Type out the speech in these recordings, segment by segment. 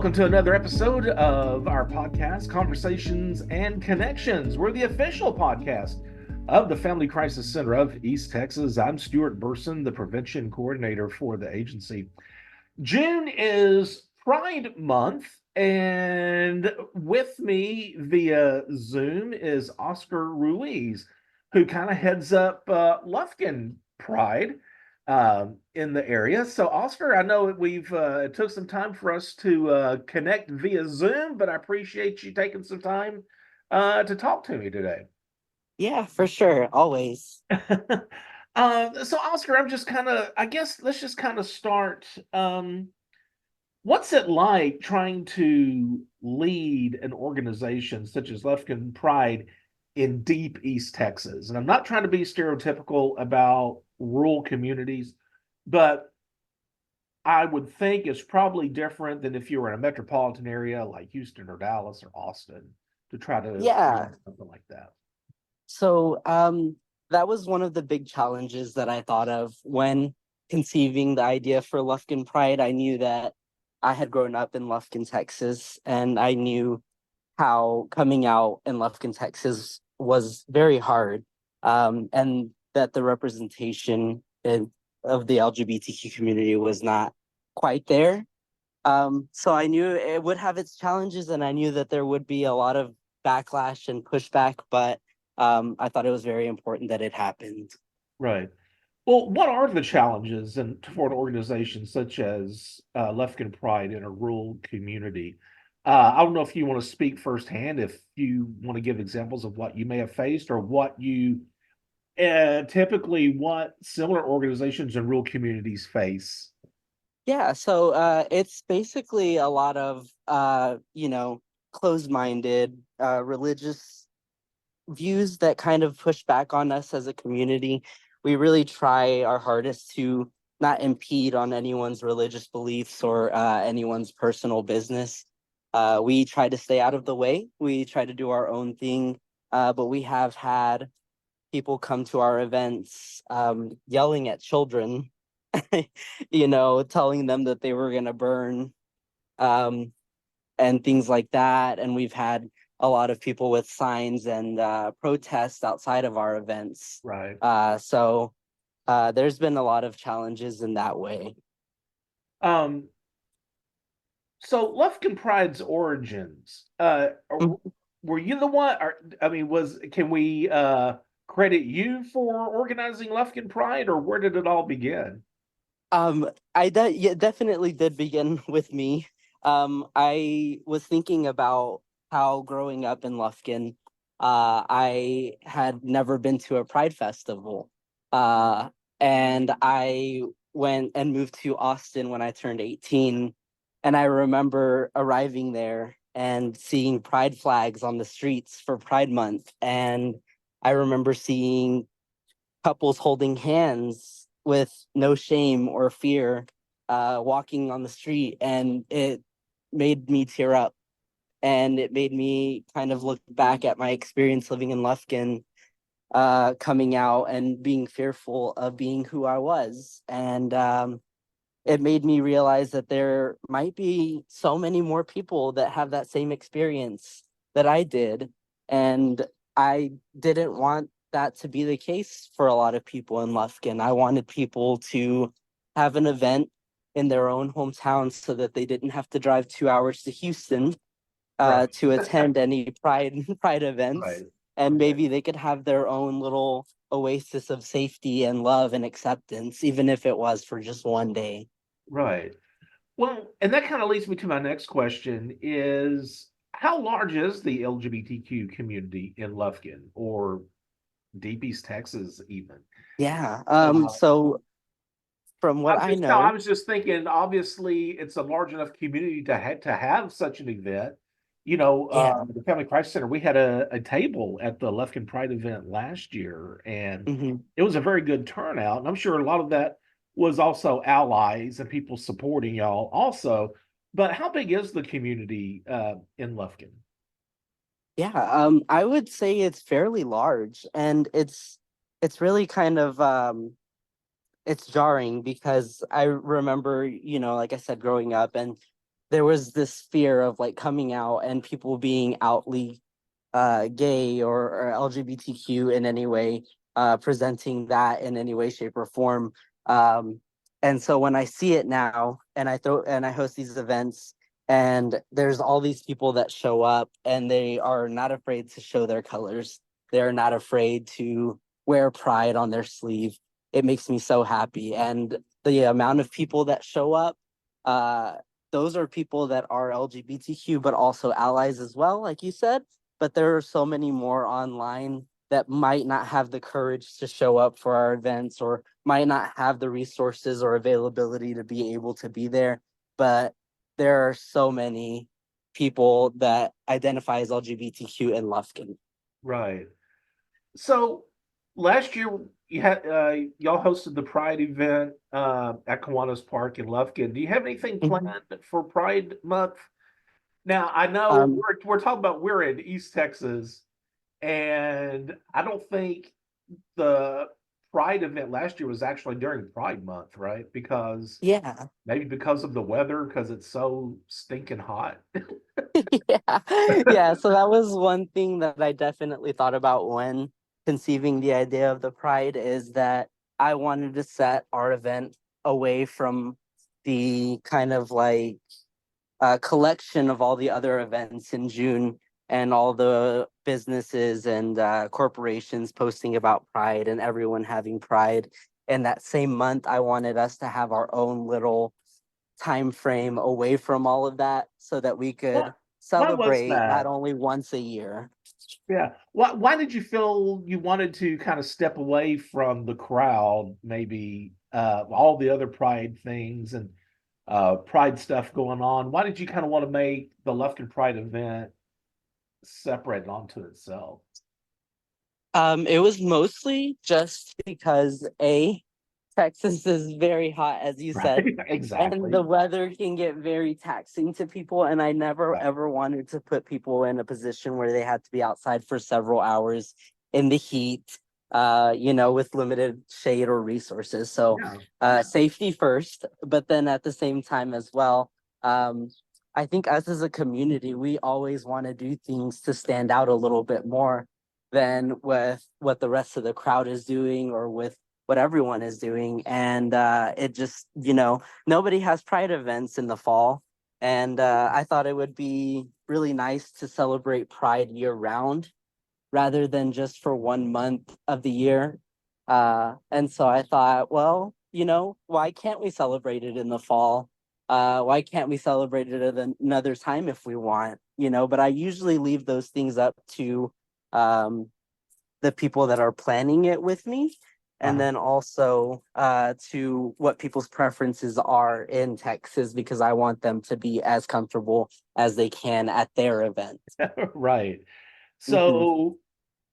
Welcome to another episode of our podcast, Conversations and Connections. We're the official podcast of the Family Crisis Center of East Texas. I'm Stuart Burson, the prevention coordinator for the agency. June is Pride Month, and with me via Zoom is Oscar Ruiz, who kind of heads up Lufkin Pride in the area. So, Oscar, I know we've it took some time for us to connect via Zoom, but I appreciate you taking some time to talk to me today. Yeah, for sure. Always. So, Oscar, I guess let's just kind of start. What's it like trying to lead an organization such as Lufkin Pride in deep East Texas? And I'm not trying to be stereotypical about rural communities, but I would think it's probably different than if you were in a metropolitan area like Houston or Dallas or Austin to try to Yeah. lead something like that. So that was one of the big challenges that I thought of when conceiving the idea for Lufkin Pride. I knew that I had grown up in Lufkin, Texas, and I knew how coming out in Lufkin, Texas was very hard, and that the representation of the LGBTQ community was not quite there. So I knew it would have its challenges, and I knew that there would be a lot of backlash and pushback, but I thought it was very important that it happened. Right. Well, what are the challenges for an organization such as Lufkin Pride in a rural community? I don't know if you want to speak firsthand, if you want to give examples of what you may have faced or what you typically what similar organizations in rural communities face. Yeah, so it's basically a lot of closed-minded religious views that kind of push back on us as a community. We really try our hardest to not impede on anyone's religious beliefs or anyone's personal business. We try to stay out of the way. We try to do our own thing, but we have had people come to our events yelling at children, telling them that they were going to burn um, and things like that. And we've had a lot of people with signs and protests outside of our events. Right. So there's been a lot of challenges in that way. Um, so Lufkin Pride's origins, were you the one, or I mean, can we credit you for organizing Lufkin Pride, or where did it all begin? Yeah, definitely did begin with me. I was thinking about how growing up in Lufkin, I had never been to a Pride festival. Uh, and I went and moved to Austin when I turned 18. And I remember arriving there and seeing Pride flags on the streets for Pride Month. And I remember seeing couples holding hands with no shame or fear, walking on the street, and it made me tear up. And it made me kind of look back at my experience living in Lufkin, coming out and being fearful of being who I was. And it made me realize that there might be so many more people that have that same experience that I did. And I didn't want that to be the case for a lot of people in Lufkin. I wanted people to have an event in their own hometown so that they didn't have to drive 2 hours to Houston Right. to attend any pride events. Right. And maybe they could have their own little oasis of safety and love and acceptance, even if it was for just one day. Right. Well, and that kind of leads me to my next question is how large is the LGBTQ community in Lufkin or Deep East Texas even? Yeah. Uh, So from what I I know, was just thinking, obviously, it's a large enough community to have such an event. yeah. The Family Crisis Center, we had a table at the Lufkin Pride event last year, and Hmm. it was a very good turnout. And I'm sure a lot of that was also allies and people supporting y'all also. But how big is the community in Lufkin? Yeah. I would say it's fairly large, and it's really kind of it's jarring because I remember, like I said, growing up, and there was this fear of like coming out and people being outly gay or LGBTQ in any way, presenting that in any way, shape, or form. Um, and so when I see it now, and I host these events, and there's all these people that show up, and they are not afraid to show their colors. They're not afraid to wear pride on their sleeve. It makes me so happy, and the amount of people that show up. Uh, those are people that are LGBTQ, but also allies as well, like you said, but there are so many more online that might not have the courage to show up for our events or might not have the resources or availability to be able to be there. But there are so many people that identify as LGBTQ in Lufkin. Right. So last year you had y'all hosted the Pride event at Kiwanis Park in Lufkin. Do you have anything Mhm. planned for Pride Month? Now I know Um, we're talking about we're in East Texas, and I don't think the Pride event last year was actually during Pride Month, right? Because yeah, maybe because of the weather, because it's so stinking hot. yeah, yeah. So that was one thing that I definitely thought about when conceiving the idea of the Pride is that I wanted to set our event away from the kind of like collection of all the other events in June and all the businesses and corporations posting about Pride and everyone having Pride. And that same month, I wanted us to have our own little time frame away from all of that so that we could What why was celebrate not that? only once a year. Yeah. Why did you feel you wanted to kind of step away from the crowd, maybe all the other Pride things and Pride stuff going on? Why did you kind of want to make the Lufkin Pride event separate onto itself? It was mostly just because Texas is very hot, as you Right. said, and the Exactly. weather can get very taxing to people. And I never Right. ever wanted to put people in a position where they had to be outside for several hours in the heat, with limited shade or resources. So, Yeah. safety first, but then at the same time as well. Um, I think us as a community, we always want to do things to stand out a little bit more than with what the rest of the crowd is doing or with what everyone is doing. And it just, nobody has pride events in the fall. And I thought it would be really nice to celebrate Pride year round rather than just for 1 month of the year. And so I thought, well, why can't we celebrate it in the fall? Why can't we celebrate it at another time if we want? But I usually leave those things up to um, the people that are planning it with me, and Uh-huh. then also to what people's preferences are in Texas because I want them to be as comfortable as they can at their event. Right. Mhm. So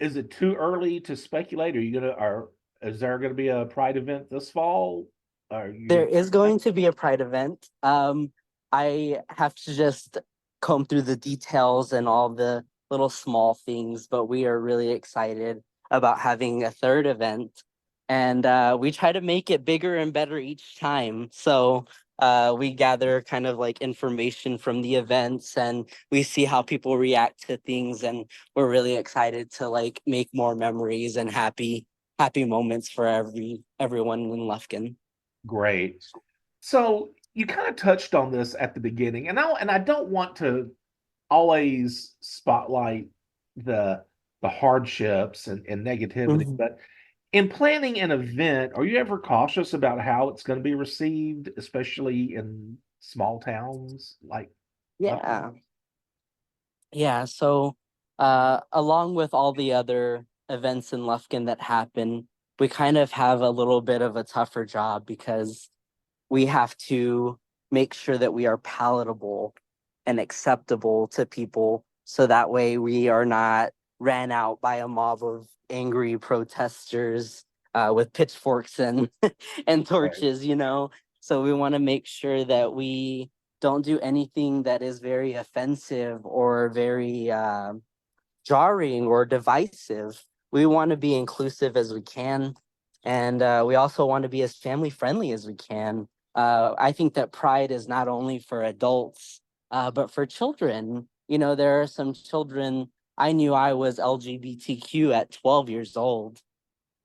is it too early to speculate? Are you gonna are is there gonna be a Pride event this fall? Are There you is going to be a Pride event. I have to just comb through the details and all the little small things, but we are really excited about having a third event. And we try to make it bigger and better each time. So we gather kind of like information from the events and we see how people react to things. And we're really excited to like make more memories and happy moments for everyone in Lufkin. great? So you kind of touched on this at the beginning, and I don't want to always spotlight the the hardships and negativity, Mhm. but in planning an event, are you ever cautious about how it's going to be received, especially in small towns like Lufkin? Yeah. Yeah. So, along with all the other events in Lufkin that happen, we kind of have a little bit of a tougher job because we have to make sure that we are palatable and acceptable to people. So that way we are not ran out by a mob of angry protesters with pitchforks and, and Right. torches. So we want to make sure that we don't do anything that is very offensive or very jarring or divisive. We want to be inclusive as we can. And we also want to be as family friendly as we can. I think that Pride is not only for adults, But for children, there are some children. I knew I was LGBTQ at 12 years old,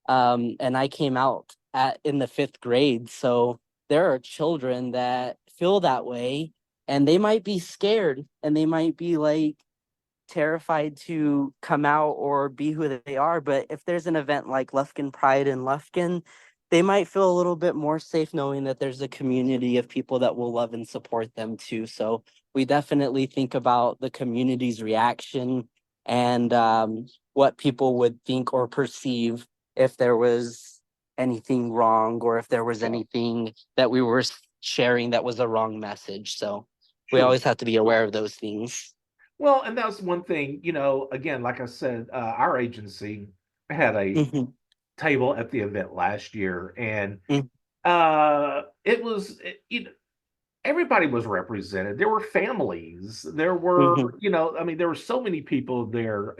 and I came out in the fifth grade. So there are children that feel that way, and they might be scared, and they might be like terrified to come out or be who they are. But if there's an event like Lufkin Pride in Lufkin, they might feel a little bit more safe knowing that there's a community of people that will love and support them too. So we definitely think about the community's reaction and what people would think or perceive if there was anything wrong or if there was anything that we were sharing that was a wrong message. So we Sure. always have to be aware of those things. Well, and that's one thing, again, like I said, our agency had a Mhm, table at the event last year, and mm, it was, everybody was represented. There were families. There were, mhm. I mean, there were so many people there,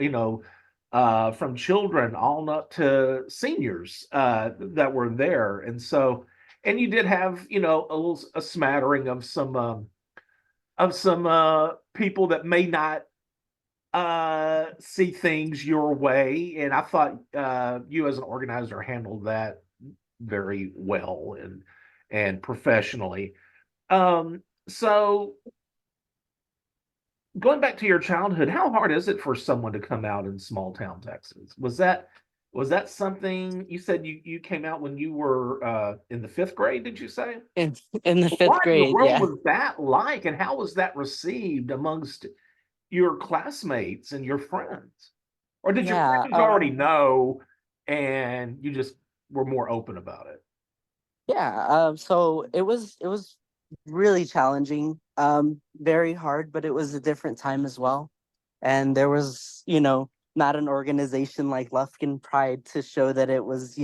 from children on up to seniors that were there. And so, and you did have, a smattering of some people that may not see things your way. And I thought you as an organizer handled that very well and professionally. So going back to your childhood, how hard is it for someone to come out in small town Texas? Was that something you said you came out when you were in the fifth grade, did you say? in in the fifth What in the grade, world yeah. was that like, and how was that received amongst your classmates and your friends? Or did your Yeah, friends already know and you just were more open about it? yeah. So it was really challenging, very hard, but it was a different time as well. And there was, not an organization like Lufkin Pride to show that it was,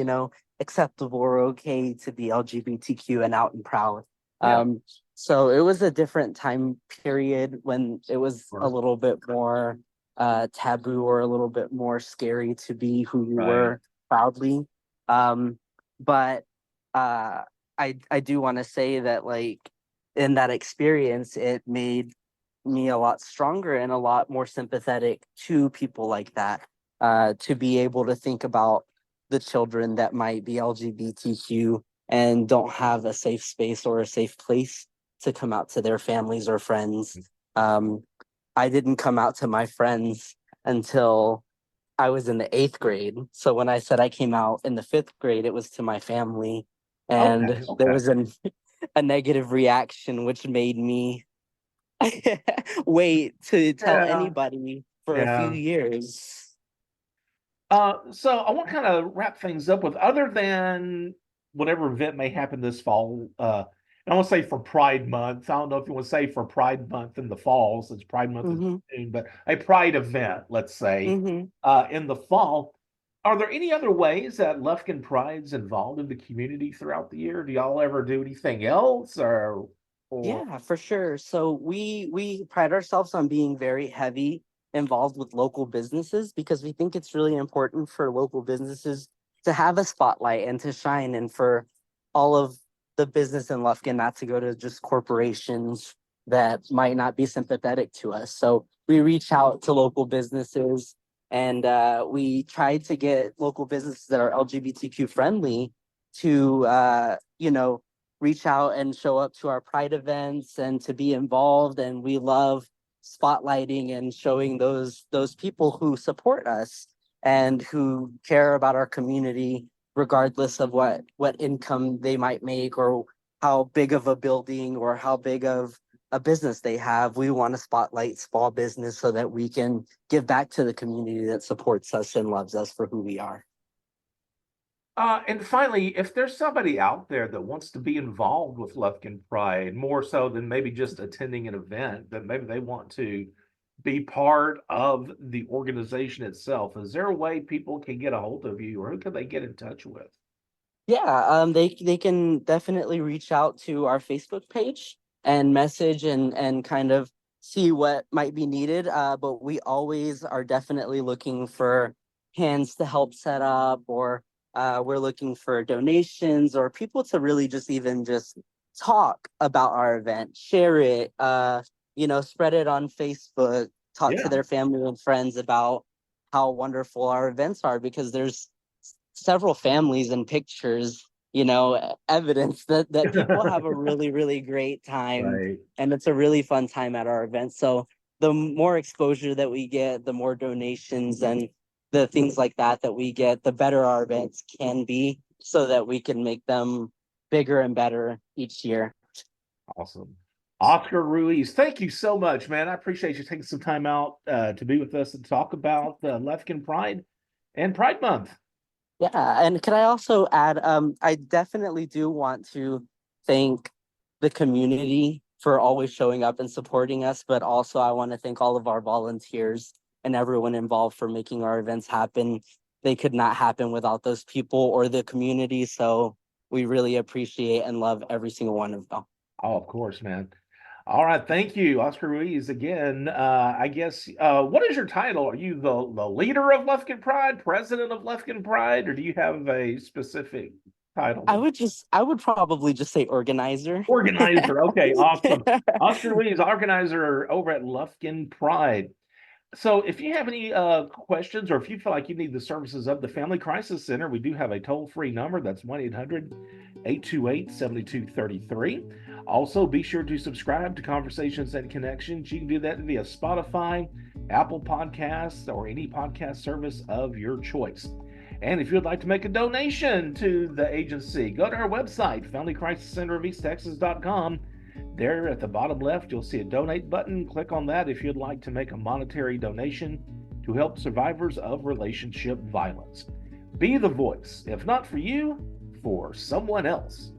acceptable or okay to be LGBTQ and out and proud. Yeah, Um, so it was a different time period when it was a sure. little bit more taboo or a little bit more scary to be who you Right. were proudly. But uh, I do want to say that like in that experience, it made me a lot stronger and a lot more sympathetic to people like that. To be able to think about the children that might be LGBTQ and don't have a safe space or a safe place to come out to their families or friends. Um, I didn't come out to my friends until I was in the eighth grade. So when I said I came out in the fifth grade, it was to my family. Okay, And there okay. was a negative reaction, which made me wait to tell Yeah, anybody for a few yeah. years. So I want to kind of wrap things up with other than whatever event may happen this fall. And I want to say for Pride Month. I don't know if you want to say for Pride Month in the fall, since Pride Month is Hmm. June, but a Pride event, let's say, Hmm. in the fall. Are there any other ways that Lufkin Pride's involved in the community throughout the year? Do y'all ever do anything else, or Yeah, for sure. So we pride ourselves on being very heavy involved with local businesses because we think it's really important for local businesses to have a spotlight and to shine, and for all of the business in Lufkin not to go to just corporations that might not be sympathetic to us. So we reach out to local businesses, and we try to get local businesses that are LGBTQ friendly to reach out and show up to our pride events and to be involved. And we love spotlighting and showing those people who support us and who care about our community regardless of what income they might make or how big of a building or how big of a business they have. We want to spotlight small business so that we can give back to the community that supports us and loves us for who we are. and finally, if there's somebody out there that wants to be involved with Lufkin Pride more so than maybe just attending an event, that maybe they want to be part of the organization itself, is there a way people can get a hold of you, or who can they get in touch with? Yeah, they can definitely reach out to our Facebook page and message and kind of see what might be needed. But we always are definitely looking for hands to help set up, or we're looking for donations or people to really just even just talk about our event, share it, spread it on Facebook, talk to Yeah. their family and friends about how wonderful our events are, because there's several families and pictures, evidence that people have a really, really great time, Right. and it's a really fun time at our events. So the more exposure that we get, the more donations and the things like that we get, the better our events can be, so that we can make them bigger and better each year. Awesome. Oscar Ruiz, thank you so much, man. I appreciate you taking some time out to be with us and talk about Lufkin Pride and Pride Month. Yeah, and can I also add, I definitely do want to thank the community for always showing up and supporting us, but also I want to thank all of our volunteers and everyone involved for making our events happen. They could not happen without those people or the community, so we really appreciate and love every single one of them. Oh, of course, man. All right, thank you, Oscar Ruiz. Again, I guess, what is your title? Are you the leader of Lufkin Pride, president of Lufkin Pride, or do you have a specific title? I would probably just say organizer. Organizer. Okay, awesome. Oscar Ruiz, organizer over at Lufkin Pride. So if you have any questions, or if you feel like you need the services of the Family Crisis Center, we do have a toll-free number. That's 1-800-828-7233. Also, be sure to subscribe to Conversations and Connections. You can do that via Spotify, Apple Podcasts, or any podcast service of your choice. And if you'd like to make a donation to the agency, go to our website, FamilyCrisisCenterofEastTexas.com. There at the bottom left, you'll see a donate button. Click on that if you'd like to make a monetary donation to help survivors of relationship violence. Be the voice, if not for you, for someone else.